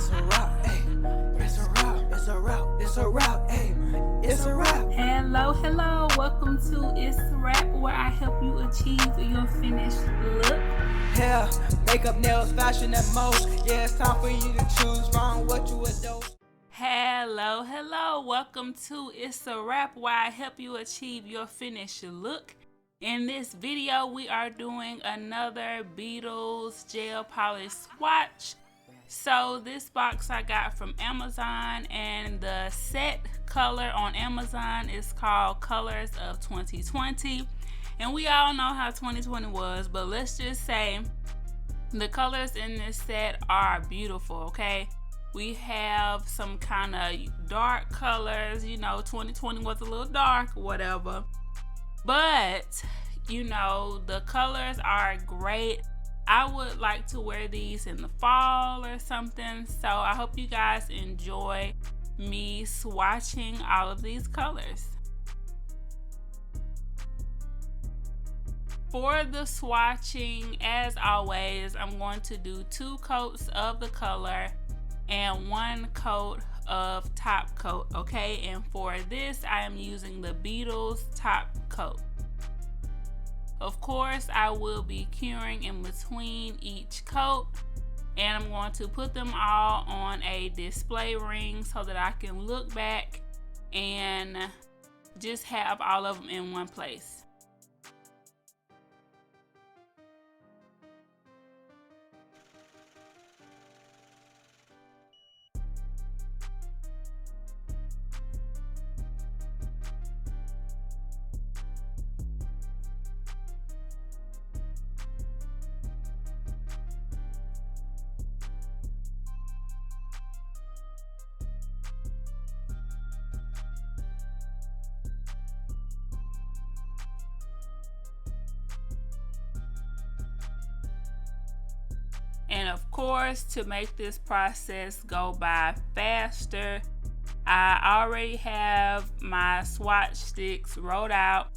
It's a wrap, ayy. It's a wrap, it's a wrap, it's a wrap, ayy. It's a wrap. Hello, welcome to Itz Sirap, where I help you achieve your finished look. Hair, makeup, nails, fashion, and most. Yeah, it's time for you to choose from what you adore. Hello, welcome to Itz Sirap, where I help you achieve your finished look. In this video, we are doing another Beetles gel polish swatch. So this box I got from Amazon, and the set color on Amazon is called Colors of 2020. And we all know how 2020 was, but let's just say the colors in this set are beautiful, okay? We have some kind of dark colors, you know, 2020 was a little dark, whatever. But, you know, the colors are great. I would like to wear these in the fall or something. So I hope you guys enjoy me swatching all of these colors. For the swatching, as always, I'm going to do 2 coats of the color and 1 coat of top coat, okay? And for this, I am using the Beetles top coat. Of course, I will be curing in between each coat, and I'm going to put them all on a display ring so that I can look back and just have all of them in one place. And of course, to make this process go by faster, I already have my swatch sticks rolled out.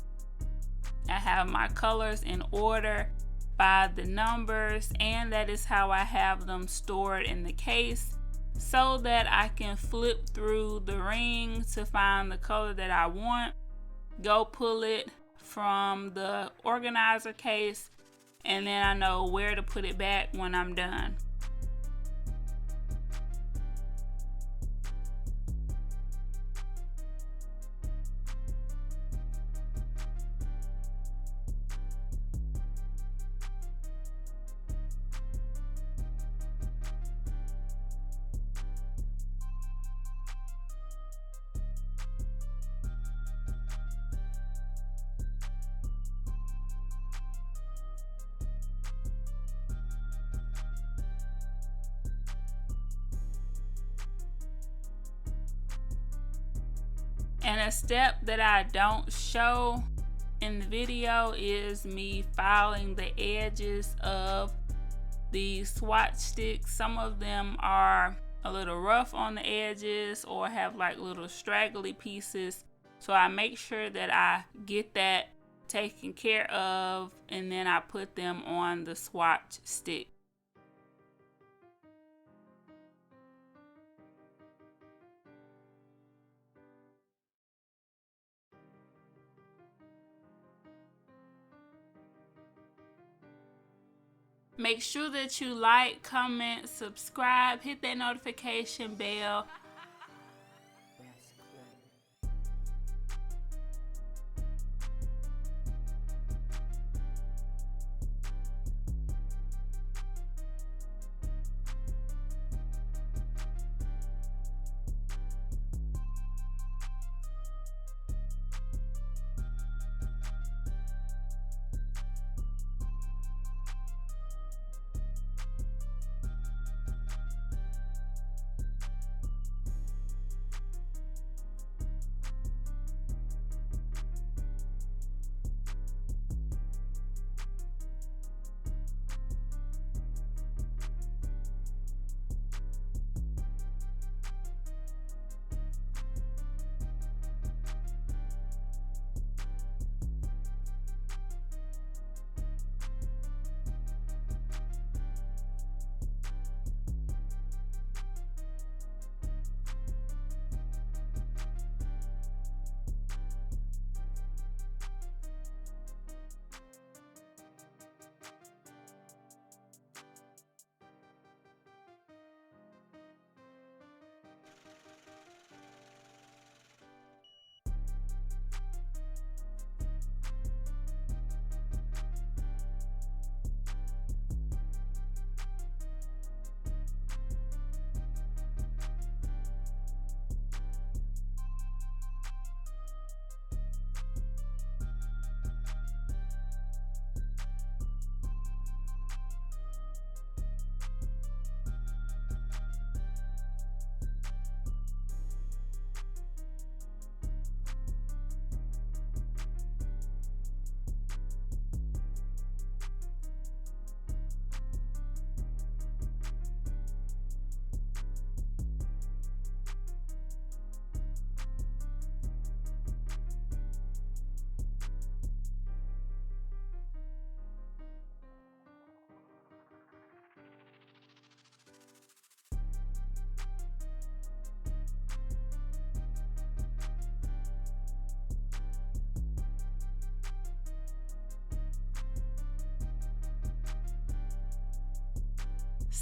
I have my colors in order by the numbers, and that is how I have them stored in the case so that I can flip through the ring to find the color that I want, go pull it from the organizer case, and then I know where to put it back when I'm done. And a step that I don't show in the video is me filing the edges of the swatch sticks. Some of them are a little rough on the edges or have like little straggly pieces. So I make sure that I get that taken care of, and then I put them on the swatch stick. Make sure that you like, comment, subscribe, hit that notification bell.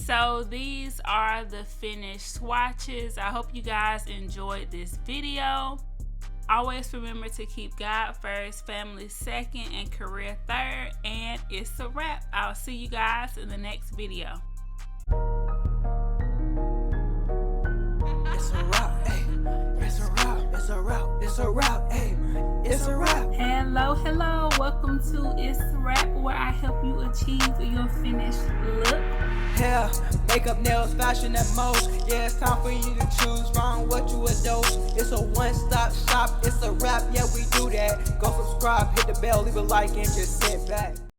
So these are the finished swatches. I hope you guys enjoyed this video. Always remember to keep God first, family second, and career third. And it's a wrap. I'll see you guys in the next video. It's a wrap, hey. It's a wrap, it's a wrap, it's a wrap, hey. It's a wrap. Hello, welcome to Itz Sirap, where I help you achieve your finished look. Hair, makeup, nails, fashion, and most. Yeah, it's time for you to choose from what you adore. It's a one-stop shop, it's a wrap, yeah, we do that. Go subscribe, hit the bell, leave a like, and just sit back.